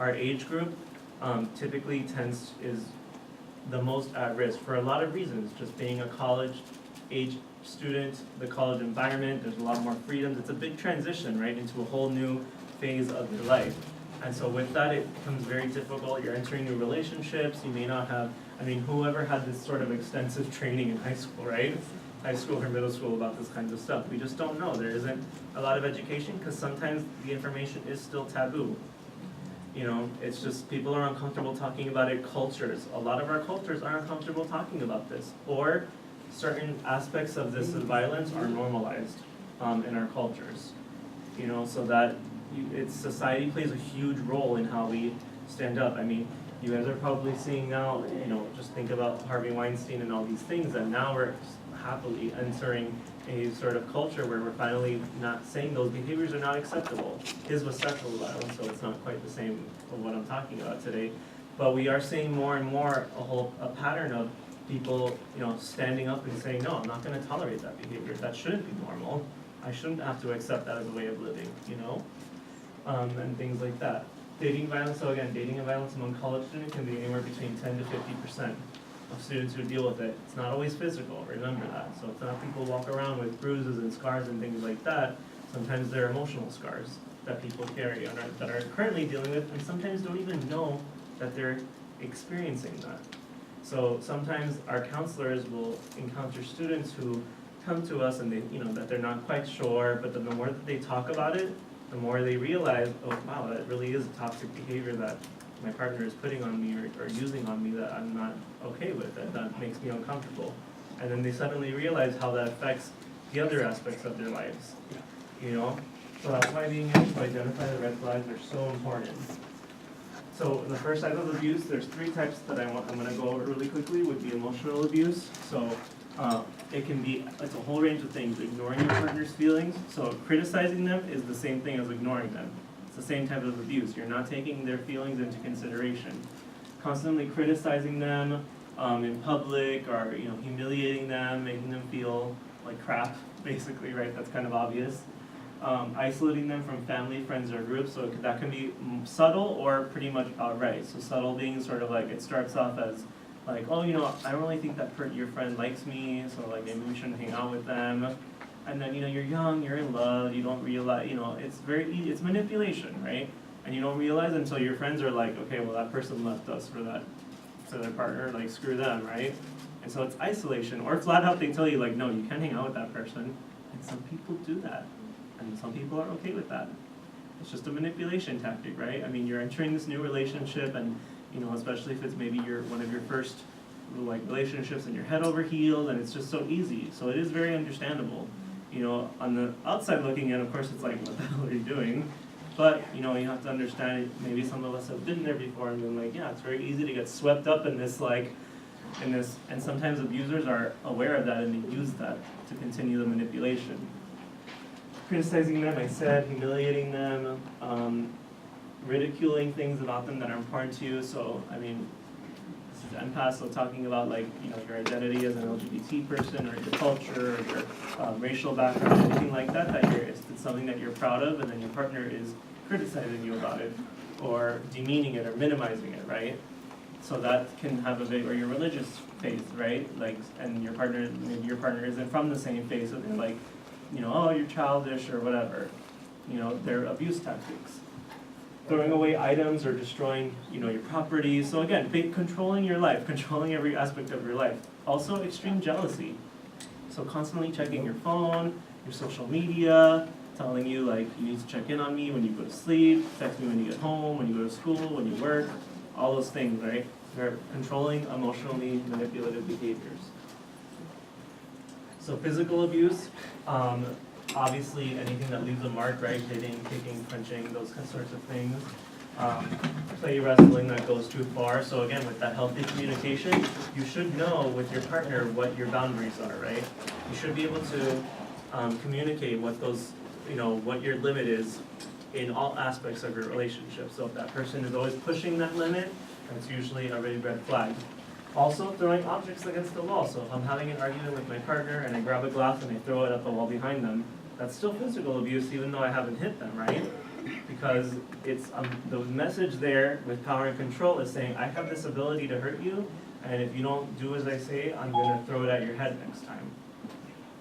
our age group typically is the most at risk for a lot of reasons. Just being a college age student, the college environment, there's a lot more freedoms. It's a big transition, right, into a whole new phase of your life. And so with that, it becomes very difficult. You're entering new relationships. You may not have, I mean, whoever had this sort of extensive training in high school, right? High school or middle school about this kinds of stuff. We just don't know. There isn't a lot of education because sometimes the information is still taboo. You know, it's just people are uncomfortable talking about it. Cultures, a lot of our cultures are uncomfortable talking about this, or certain aspects of this violence are normalized in our cultures. You know, so that society plays a huge role in how we stand up. I mean, you guys are probably seeing now, you know, just think about Harvey Weinstein and all these things, and now we're happily entering a sort of culture where we're finally not saying those behaviors are not acceptable. His was sexual violence, so it's not quite the same of what I'm talking about today. But we are seeing more and more a pattern of people, you know, standing up and saying, no, I'm not going to tolerate that behavior. That shouldn't be normal. I shouldn't have to accept that as a way of living, you know, and things like that. Dating violence, so again, dating and violence among college students can be anywhere between 10 to 50% of students who deal with it. It's not always physical, remember that. So it's not people walk around with bruises and scars and things like that. Sometimes they're emotional scars that people carry and that are currently dealing with, and sometimes don't even know that they're experiencing that. So sometimes our counselors will encounter students who come to us and they, you know, that they're not quite sure, but then the more that they talk about it, the more they realize, oh wow, that really is a toxic behavior that my partner is putting on me or using on me that I'm not okay with, that makes me uncomfortable. And then they suddenly realize how that affects the other aspects of their lives, you know? So that's why being able to identify the red flags are so important. So the first type of abuse, there's 3 types that I'm gonna go over really quickly, would be emotional abuse. So it can be, it's a whole range of things, ignoring your partner's feelings. So criticizing them is the same thing as ignoring them. It's the same type of abuse. You're not taking their feelings into consideration. Constantly criticizing them in public, or you know, humiliating them, making them feel like crap, basically, right? That's kind of obvious. Isolating them from family, friends, or groups. So that can be subtle or pretty much outright. So subtle being sort of like, it starts off as like, oh, you know, I don't really think that your friend likes me, so like maybe we shouldn't hang out with them. And then, you know, you're young, you're in love, you don't realize, you know, it's very easy, it's manipulation, right? And you don't realize until your friends are like, okay, well that person left us for their partner, like screw them, right? And so it's isolation, or flat out they tell you like, no, you can't hang out with that person. And some people do that, and some people are okay with that. It's just a manipulation tactic, right? I mean, you're entering this new relationship, and you know, especially if it's maybe one of your first like relationships and you're head over heels, and it's just so easy. So it is very understandable. You know, on the outside looking in, of course, it's like, what the hell are you doing? But, you know, you have to understand, maybe some of us have been there before and been like, yeah, it's very easy to get swept up in this, and sometimes abusers are aware of that and they use that to continue the manipulation. Criticizing them, I said, humiliating them, ridiculing things about them that are important to you. So, I mean, this is MPAS, so talking about like, you know, your identity as an LGBT person, or your culture, or your racial background, anything like that, it's something that you're proud of, and then your partner is criticizing you about it, or demeaning it, or minimizing it, right? So that can have or your religious faith, right? Like, and maybe your partner isn't from the same faith, so they're like, you know, oh, you're childish, or whatever. You know, they're abuse tactics. Throwing away items or destroying, you know, your property. So again, controlling your life, controlling every aspect of your life. Also, extreme jealousy. So constantly checking your phone, your social media, telling you like you need to check in on me when you go to sleep, text me when you get home, when you go to school, when you work, all those things, right? They're controlling, emotionally manipulative behaviors. So physical abuse. Obviously, anything that leaves a mark, right? Hitting, kicking, punching, those sorts of things. Play wrestling that goes too far. So again, with that healthy communication, you should know with your partner what your boundaries are, right? You should be able to communicate what those, you know, what your limit is in all aspects of your relationship. So if that person is always pushing that limit, that's usually a really red flag. Also, throwing objects against the wall. So if I'm having an argument with my partner and I grab a glass and I throw it at the wall behind them, that's still physical abuse even though I haven't hit them, right? because it's the message there with power and control is saying, I have this ability to hurt you, and if you don't do as I say, I'm gonna throw it at your head next time.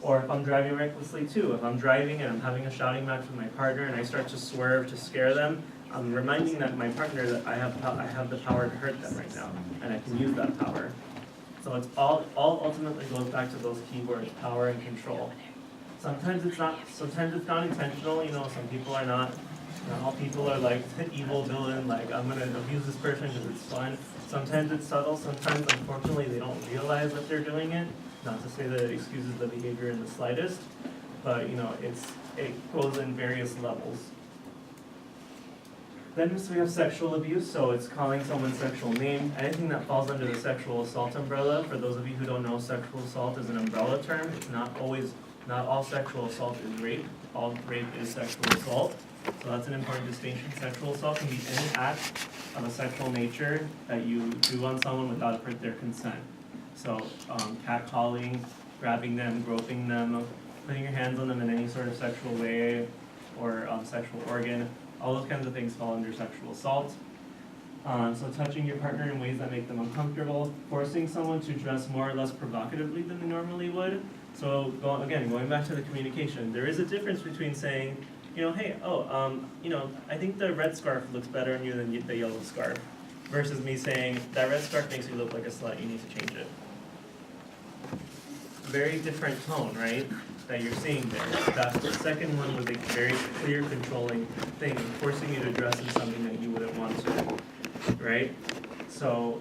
Or if I'm driving recklessly too, if I'm driving and I'm having a shouting match with my partner and I start to swerve to scare them, I'm reminding my partner that I have the power to hurt them right now, and I can use that power. So it's all ultimately goes back to those keywords, power and control. Sometimes it's not intentional, you know, some people are not all people are like the evil villain, like I'm gonna abuse this person because it's fun. Sometimes it's subtle, sometimes unfortunately they don't realize that they're doing it. Not to say that it excuses the behavior in the slightest, but you know, it goes in various levels. Then we have sexual abuse, so it's calling someone's sexual name. Anything that falls under the sexual assault umbrella. For those of you who don't know, sexual assault is an umbrella term. It's not all sexual assault is rape. All rape is sexual assault. So that's an important distinction. Sexual assault can be any act of a sexual nature that you do on someone without their consent. So catcalling, grabbing them, groping them, putting your hands on them in any sort of sexual way or sexual organ, all those kinds of things fall under sexual assault. So touching your partner in ways that make them uncomfortable, forcing someone to dress more or less provocatively than they normally would. So going back to the communication, there is a difference between saying, you know, hey, you know, I think the red scarf looks better on you than the yellow scarf, versus me saying, that red scarf makes you look like a slut, you need to change it. Very different tone, right, that you're seeing there. That the second one was a very clear controlling thing, forcing you to dress in something that you wouldn't want to, right? So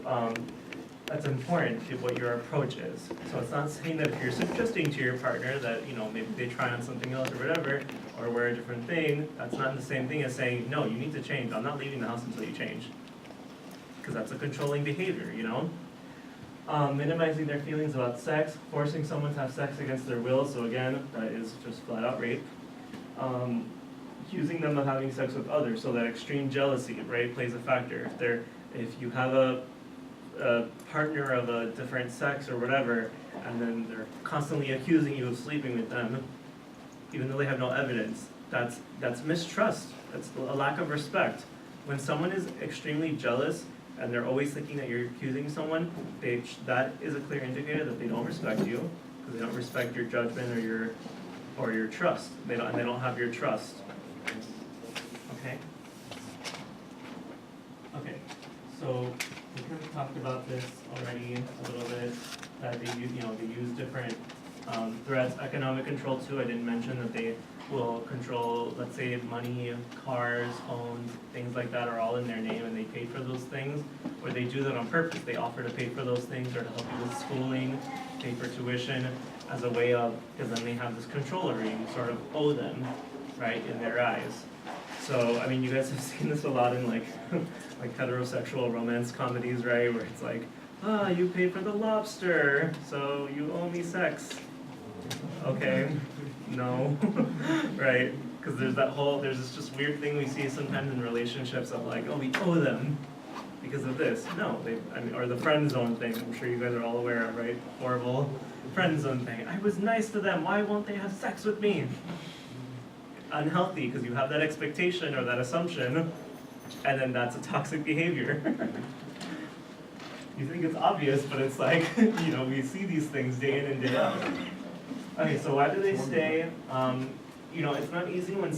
that's important to what your approach is. So it's not saying that if you're suggesting to your partner that, you know, maybe they try on something else or whatever, or wear a different thing, that's not the same thing as saying, no, you need to change. I'm not leaving the house until you change. Because that's a controlling behavior, you know? Minimizing their feelings about sex, forcing someone to have sex against their will, so again, that is just flat out rape. Accusing them of having sex with others, so that extreme jealousy, right, plays a factor. If you have a partner of a different sex or whatever, and then they're constantly accusing you of sleeping with them, even though they have no evidence, that's mistrust, that's a lack of respect. When someone is extremely jealous, and they're always thinking that you're accusing someone, that is a clear indicator that they don't respect you, because they don't respect your judgment or your trust. They don't have your trust. Okay. Okay. So we kind of talked about this already a little bit. That they use different threats. Economic control too. I didn't mention that they will control, let's say, money, cars, homes, things like that are all in their name and they pay for those things, or they do that on purpose. They offer to pay for those things or to help you with schooling, pay for tuition as a way of, because then they have this control over you, you sort of owe them, right, in their eyes. So, I mean, you guys have seen this a lot in like heterosexual romance comedies, right, where it's like, you paid for the lobster, so you owe me sex. Okay, no, right? Because there's this just weird thing we see sometimes in relationships of like, oh, we owe them because of this. No, or the friend zone thing. I'm sure you guys are all aware of, right? Horrible friend zone thing. I was nice to them. Why won't they have sex with me? Unhealthy, because you have that expectation or that assumption, and then that's a toxic behavior. You think it's obvious, but it's like, we see these things day in and day out. Okay, so why do they stay? It's not easy when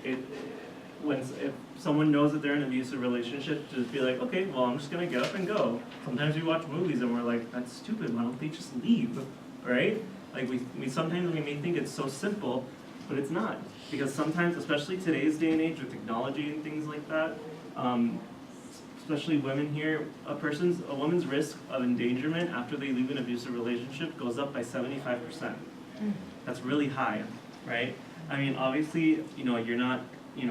if someone knows that they're in an abusive relationship to just be like, okay, well, I'm just gonna get up and go. Sometimes we watch movies and we're like, that's stupid, why don't they just leave, right? Like sometimes we may think it's so simple, but it's not. Because sometimes, especially today's day and age with technology and things like that, especially women here, a woman's risk of endangerment after they leave an abusive relationship goes up by 75%. That's really high, right? I mean, obviously, you're not,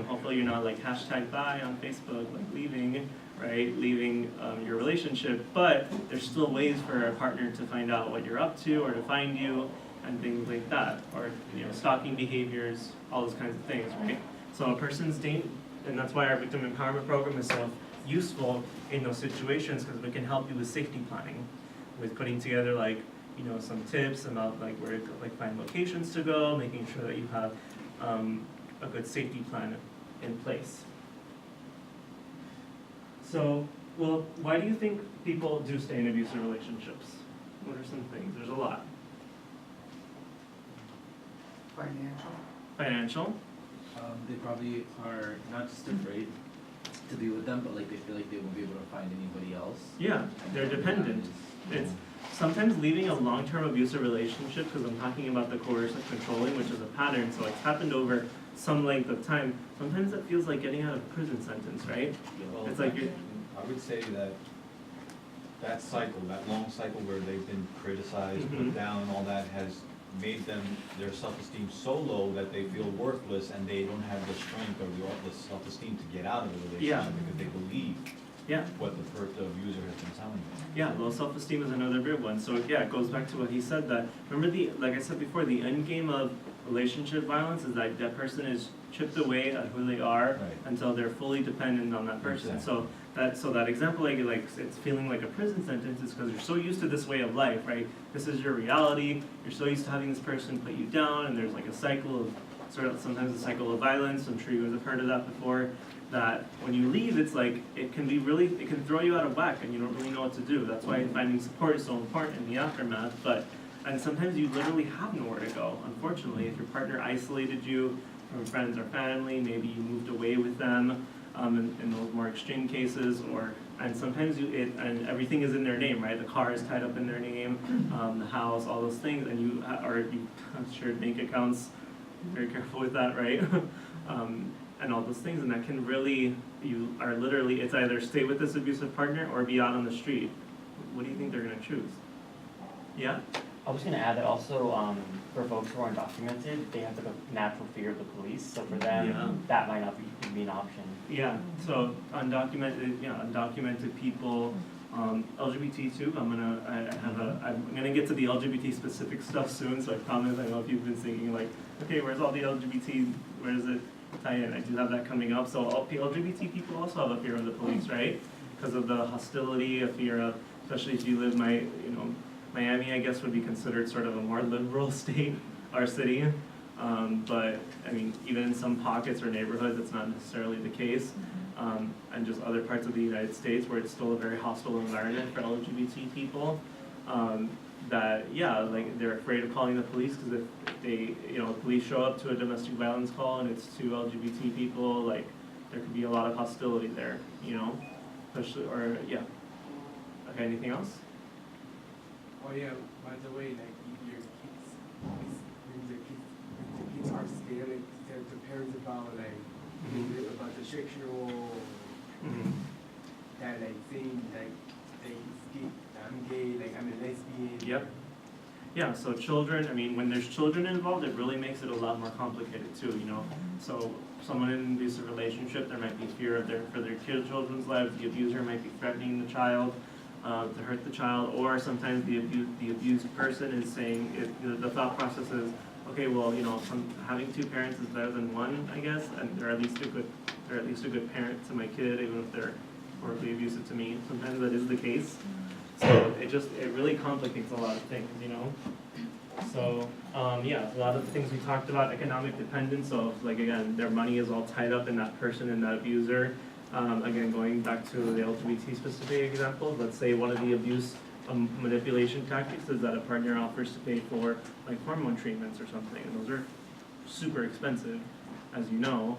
hopefully you're not like #bye on Facebook, like leaving, right? Leaving your relationship, but there's still ways for a partner to find out what you're up to or to find you and things like that, or stalking behaviors, all those kinds of things, right? So a person's and that's why our victim empowerment program is so useful in those situations, because we can help you with safety planning, with putting together some tips about where to find locations to go, making sure that you have a good safety plan in place. So, well, why do you think people do stay in abusive relationships? What are some things? There's a lot. Financial. They probably are not just afraid to be with them, but like they feel like they won't be able to find anybody else. Yeah, they're dependent. It's sometimes leaving a long-term abusive relationship, because I'm talking about the coercive controlling, which is a pattern, so it's happened over some length of time. Sometimes it feels like getting out of a prison sentence, right? Well, It's like you're, I would say that that cycle, that long cycle where they've been criticized, Mhm. put down, all that has made them, their self-esteem so low that they feel worthless and they don't have the strength or the self-esteem to get out of the relationship Yeah. because they believe yeah. what the abuser has been telling them. Yeah, low self-esteem is another big one. So yeah, it goes back to what he said, that, remember like I said before, the end game of relationship violence is that that person is chipped away at who they are Right. until they're fully dependent on that person. Exactly. So that example, like it's feeling like a prison sentence, is because you're so used to this way of life, right? This is your reality. You're so used to having this person put you down, and there's like a cycle of sometimes a cycle of violence. I'm sure you guys have heard of that before. That when you leave, it's like it can throw you out of whack, and you don't really know what to do. That's why finding support is so important in the aftermath. And sometimes you literally have nowhere to go. Unfortunately, if your partner isolated you from friends or family, maybe you moved away with them. In those more extreme cases, and sometimes and everything is in their name, right? The car is tied up in their name, the house, all those things, and you have shared bank accounts. Be very careful with that, right? And all those things, and that can really, you are literally, it's either stay with this abusive partner or be out on the street. What do you think they're gonna choose? Yeah? I was gonna add that also, for folks who are undocumented, they have the natural fear of the police, so for them, Yeah. that might not be an option. Yeah, so undocumented people, LGBT too. I'm gonna get to the LGBT specific stuff soon. So I promise. I know if you've been thinking like, okay, where's all the LGBT? Where does it tie in? I do have that coming up. So LGBT people also have a fear of the police, right? Because of the hostility, a fear of, especially if you live Miami, I guess would be considered sort of a more liberal state or city. But I mean, even in some pockets or neighborhoods, it's not necessarily the case. And just other parts of the United States where it's still a very hostile environment for LGBT people. Like they're afraid of calling the police because if they, police show up to a domestic violence call and it's two LGBT people, like there could be a lot of hostility there, especially, Okay, anything else? Oh yeah, by the way, like if your kids, when the kids are scared, like tell the parents about about the sexual, that like saying like I'm gay, like I'm a lesbian. Yep. Yeah, so children, I mean, when there's children involved, it really makes it a lot more complicated too, So someone in an abusive relationship, there might be fear for their children's lives. The abuser might be threatening the child to hurt the child, or sometimes the abused person is saying, the thought process is, okay, well, having two parents is better than one, I guess, and they're at least a good parent to my kid, even if they're horribly abusive to me. Sometimes that is the case. So it really complicates a lot of things, So, a lot of the things we talked about, economic dependence, so like again, their money is all tied up in that person and that abuser. Again, going back to the LGBT specific examples, let's say one of the abuse manipulation tactics is that a partner offers to pay for like hormone treatments or something, and those are super expensive, as you know.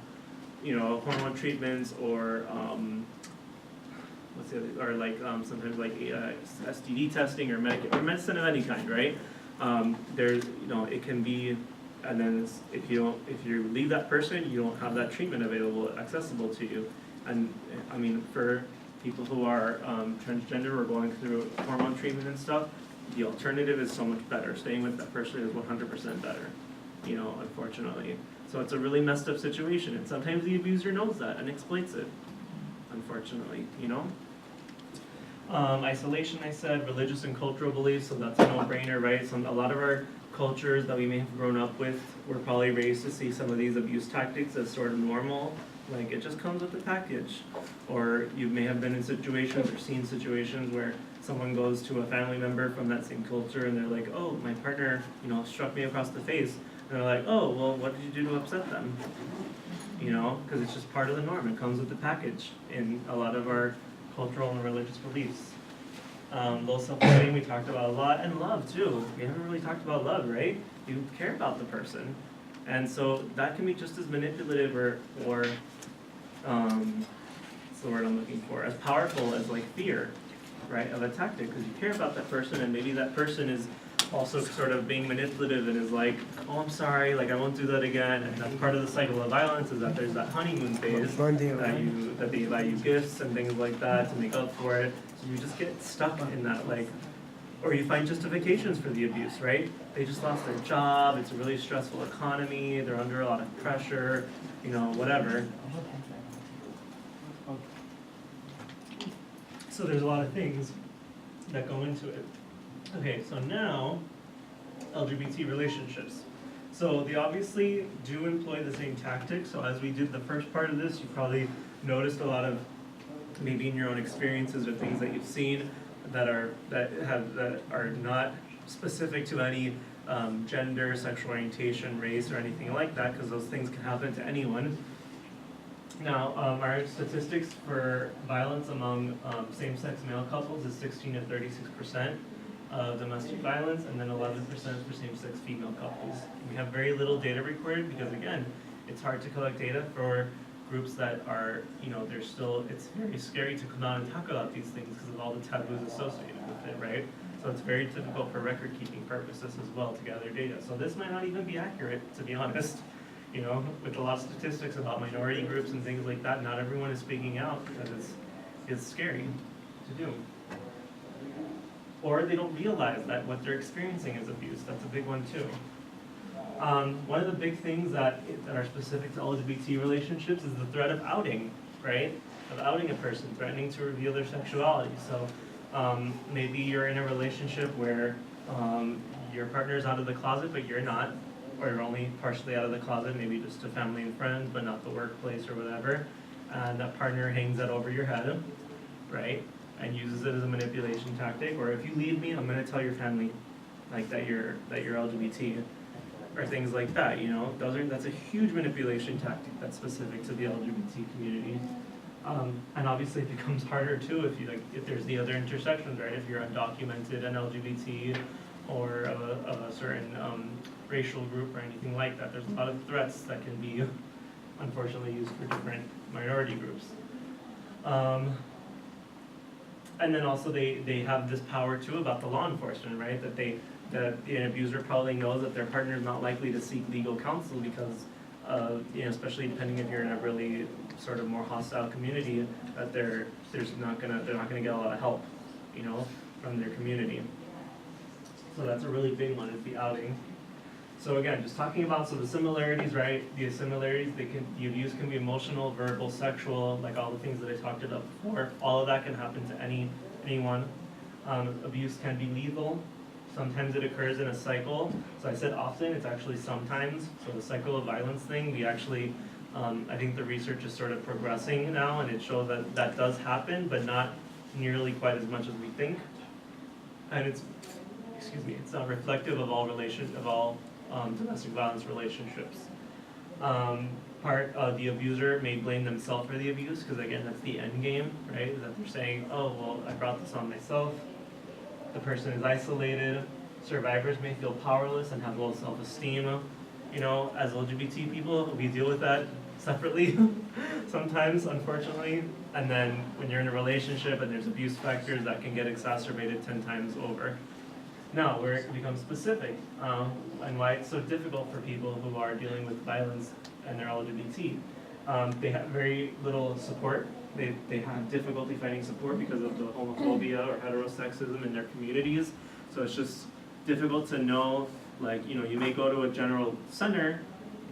Hormone treatments or sometimes like STD testing or medicine of any kind, right? There's it can be, and then if you leave that person, you don't have that treatment available, accessible to you. And I mean, for people who are transgender or going through hormone treatment and stuff, the alternative is so much better. Staying with that person is 100% better, unfortunately. So it's a really messed up situation, and sometimes the abuser knows that and exploits it, unfortunately, Isolation, I said, religious and cultural beliefs, so that's a no-brainer, right? A lot of our cultures that we may have grown up with were probably raised to see some of these abuse tactics as sort of normal. Like, it just comes with the package. Or you may have been in situations or seen situations where someone goes to a family member from that same culture and they're like, oh, my partner, struck me across the face. And they're like, oh, well, what did you do to upset them? you know, because it's just part of the norm. It comes with the package in a lot of our cultural and religious beliefs. Low self-esteem we talked about a lot, and love too. We haven't really talked about love, right? You care about the person, and so that can be just as manipulative or what's the word I'm looking for? As powerful as like fear, right? Of a tactic, because you care about that person, and maybe that person is also sort of being manipulative and is like, oh, I'm sorry, like I won't do that again. And that's part of the cycle of violence, is that there's that honeymoon phase that they buy you gifts and things like that to make up for it. So you just get stuck in that, like, or you find justifications for the abuse, right? They just lost their job, it's a really stressful economy, they're under a lot of pressure, you know, whatever. So there's a lot of things that go into it. Okay, so now, LGBT relationships. So they obviously do employ the same tactics. So as we did the first part of this, you probably noticed a lot of, maybe in your own experiences or things that you've seen that are not specific to any gender, sexual orientation, race, or anything like that, because those things can happen to anyone. Now, our statistics for violence among same-sex male couples is 16 to 36% of domestic violence, and then 11% for same-sex female couples. We have very little data recorded because, again, it's hard to collect data for groups that are, you know, they're still, it's very scary to come out and talk about these things because of all the taboos associated with it, right? So it's very difficult for record-keeping purposes as well to gather data. So this might not even be accurate, to be honest. You know, with a lot of statistics about minority groups and things like that, not everyone is speaking out because it's scary to do. Or they don't realize that what they're experiencing is abuse. That's a big one too. One of the big things that are specific to LGBT relationships is the threat of outing, right? Of outing a person, threatening to reveal their sexuality. So maybe you're in a relationship where your partner is out of the closet, but you're not, or you're only partially out of the closet, maybe just to family and friends, but not the workplace or whatever. And that partner hangs that over your head, right? And uses it as a manipulation tactic. Or if you leave me, I'm gonna tell your family, like that you're LGBT, or things like that. You know, that's a huge manipulation tactic that's specific to the LGBT community. And obviously it becomes harder too if there's the other intersections, right? If you're undocumented and LGBT, or of a certain racial group or anything like that. There's a lot of threats that can be unfortunately used for different minority groups. And then also they have this power too about the law enforcement, right? That the abuser probably knows that their partner is not likely to seek legal counsel because you know, especially depending if you're in a really sort of more hostile community, that they're not gonna get a lot of help, you know, from their community. So that's a really big one, is the outing. So again, just talking about the similarities, right? The similarities, the abuse can be emotional, verbal, sexual, like all the things that I talked about before. All of that can happen to anyone. Abuse can be lethal. Sometimes it occurs in a cycle. So I said often, it's actually sometimes. So the cycle of violence thing, we actually, I think the research is sort of progressing now, and it shows that that does happen, but not nearly quite as much as we think. And it's not reflective of all domestic violence relationships. The abuser may blame themselves for the abuse, because again, that's the end game, right? That they're saying, oh, well, I brought this on myself. The person is isolated. Survivors may feel powerless and have low self-esteem. You know, as LGBT people, we deal with that separately sometimes, unfortunately. And then when you're in a relationship and there's abuse factors, that can get exacerbated 10 times over. Now, where it becomes specific, and why it's so difficult for people who are dealing with violence and they're LGBT. They have very little support. They have difficulty finding support because of the homophobia or heterosexism in their communities. So it's just difficult to know, like, you know, you may go to a general center,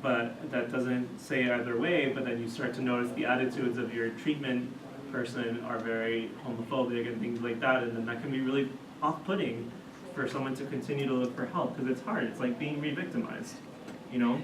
but that doesn't say either way, but then you start to notice the attitudes of your treatment person are very homophobic and things like that, and then that can be really off-putting for someone to continue to look for help, because it's hard. It's like being re-victimized, you know?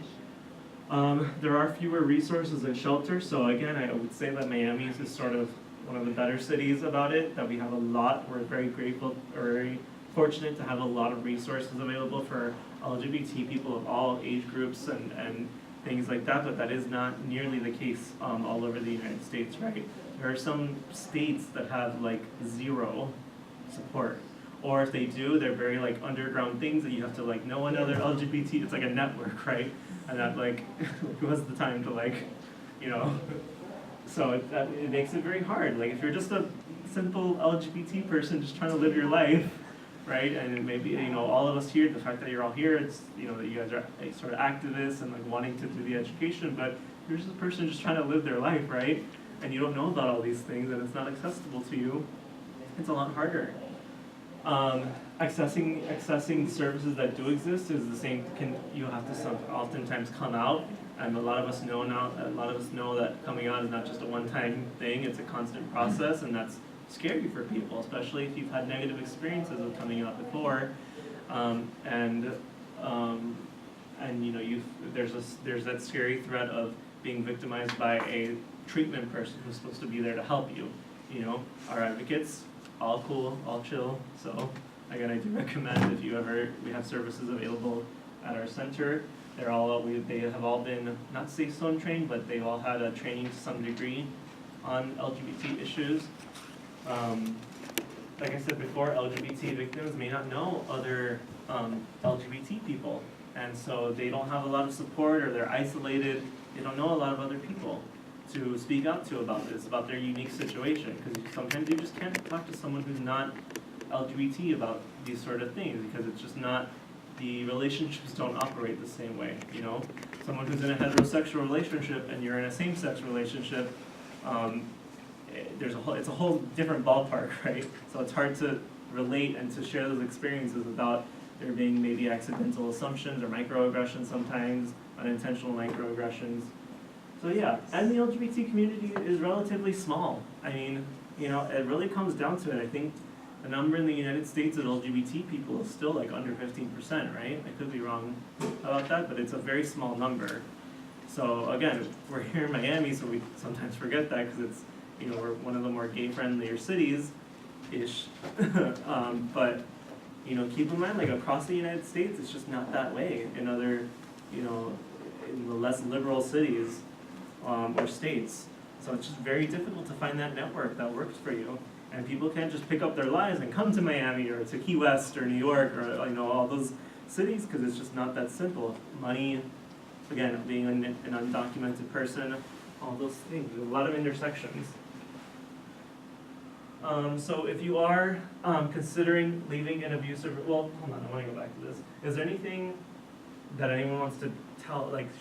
There are fewer resources and shelters, so again, I would say that Miami is sort of one of the better cities about it, that we have a lot. We're very grateful, or very fortunate to have a lot of resources available for LGBT people of all age groups and things like that, but that is not nearly the case all over the United States, right? There are some states that have like zero support, or if they do, they're very like underground things that you have to like know another LGBT. It's like a network, right? And that like who has the time to like, you know? So it makes it very hard. Like if you're just a simple LGBT person just trying to live your life, right? And maybe, you know, all of us here, the fact that you're all here, it's, you know, that you guys are like, sort of activists and like wanting to do the education, but you're just a person just trying to live their life, right? And you don't know about all these things and it's not accessible to you. It's a lot harder. Accessing services that do exist is the same. You have to oftentimes come out, and a lot of us know now. A lot of us know that coming out is not just a one-time thing; it's a constant process, and that's scary for people, especially if you've had negative experiences with coming out before, and you know there's that scary threat of being victimized by a treatment person who's supposed to be there to help you. You know, our advocates, all cool, all chill. So again, I do recommend we have services available at our center. They have all been not safe zone trained, but they've all had a training to some degree on LGBT issues. Like I said before, LGBT victims may not know other LGBT people, and so they don't have a lot of support, or they're isolated. They don't know a lot of other people to speak up to about this, about their unique situation, because sometimes you just can't talk to someone who's not LGBT about these sort of things, because it's just not, the relationships don't operate the same way, you know? Someone who's in a heterosexual relationship and you're in a same-sex relationship, it's a whole different ballpark, right? So it's hard to relate and to share those experiences without there being maybe accidental assumptions or microaggressions sometimes, unintentional microaggressions. So yeah, and the LGBT community is relatively small. I mean, you know, it really comes down to it. I think the number in the United States of LGBT people is still like under 15%, right? I could be wrong about that, but it's a very small number. So again, we're here in Miami, so we sometimes forget that because it's, you know, we're one of the more gay-friendlier cities-ish. But, you know, keep in mind, like across the United States, it's just not that way. In other, you know, in the less liberal cities, or states. So it's just very difficult to find that network that works for you. And people can't just pick up their lives and come to Miami or to Key West or New York or, you know, all those cities, because it's just not that simple. Money, again, being an undocumented person, all those things. There's a lot of intersections. So if you are considering leaving an abusive, well, hold on, I want to go back to this. Is there anything that anyone wants to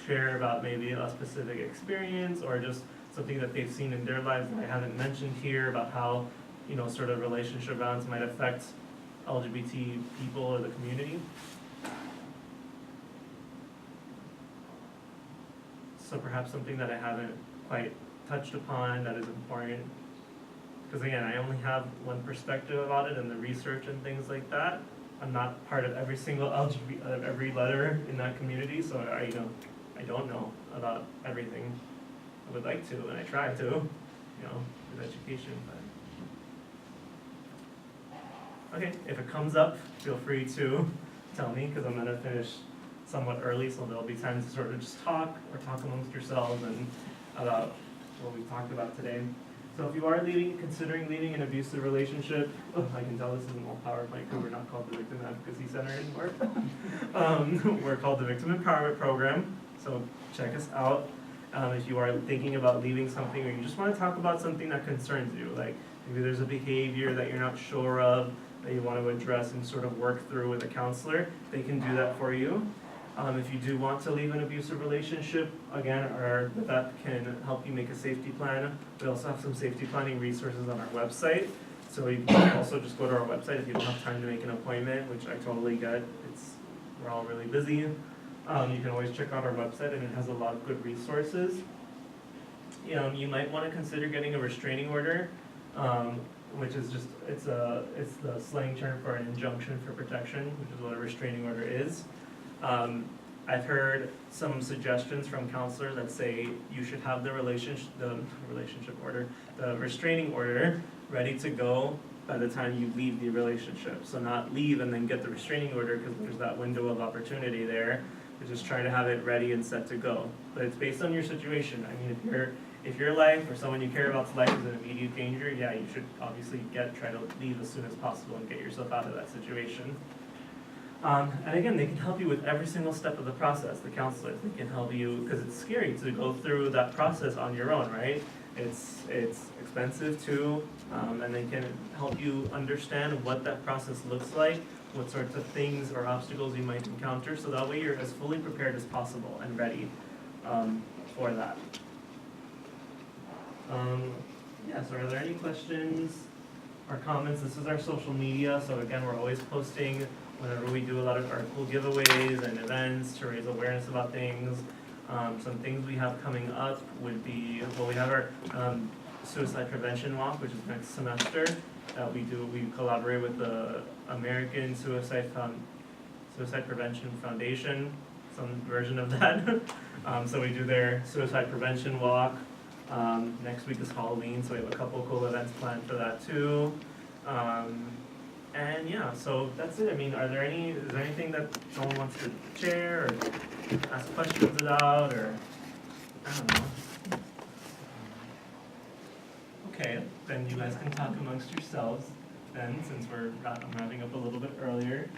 share about maybe a specific experience or just something that they've seen in their lives that I haven't mentioned here about how, you know, sort of relationship violence might affect LGBT people or the community? So perhaps something that I haven't quite touched upon that is important. Because again, I only have one perspective about it and the research and things like that. I'm not part of every single every letter in that community, so I don't know about everything. I would like to, and I try to, you know, with education. But okay, if it comes up, feel free to tell me, because I'm gonna finish somewhat early, so there'll be time to sort of just talk or talk amongst yourselves and about what we talked about today. So if you are considering leaving an abusive relationship, I can tell this isn't all PowerPoint because we're not called the Victim Advocacy Center anymore. We're called the Victim Empowerment Program, so check us out. If you are thinking about leaving something or you just want to talk about something that concerns you, like maybe there's a behavior that you're not sure of that you want to address and sort of work through with a counselor, they can do that for you. If you do want to leave an abusive relationship, again, our VEP can help you make a safety plan. We also have some safety planning resources on our website. So you can also just go to our website if you don't have time to make an appointment, which I totally get. We're all really busy. You can always check out our website, and it has a lot of good resources. You might want to consider getting a restraining order, which is just, it's the slang term for an injunction for protection, which is what a restraining order is. I've heard some suggestions from counselors that say you should have the restraining order ready to go by the time you leave the relationship. So not leave and then get the restraining order, because there's that window of opportunity there. to just try to have it ready and set to go. But it's based on your situation. I mean, if your life or someone you care about's life is in immediate danger, yeah, you should obviously try to leave as soon as possible and get yourself out of that situation. And again, they can help you with every single step of the process, the counselors. They can help you, because it's scary to go through that process on your own, right? It's expensive too, and they can help you understand what that process looks like, what sorts of things or obstacles you might encounter, so that way you're as fully prepared as possible and ready for that. Yeah, so are there any questions or comments? This is our social media, so again, we're always posting whenever we do a lot of our cool giveaways and events to raise awareness about things. Some things we have coming up would be, well, we have our suicide prevention walk, which is next semester. We collaborate with the American Suicide Prevention Foundation, some version of that. So we do their suicide prevention walk. Next week is Halloween, so we have a couple cool events planned for that too. And yeah, so that's it. I mean, is there anything that someone wants to share or ask questions about, or I don't know? Okay, then you guys can talk amongst yourselves then, since I'm wrapping up a little bit earlier.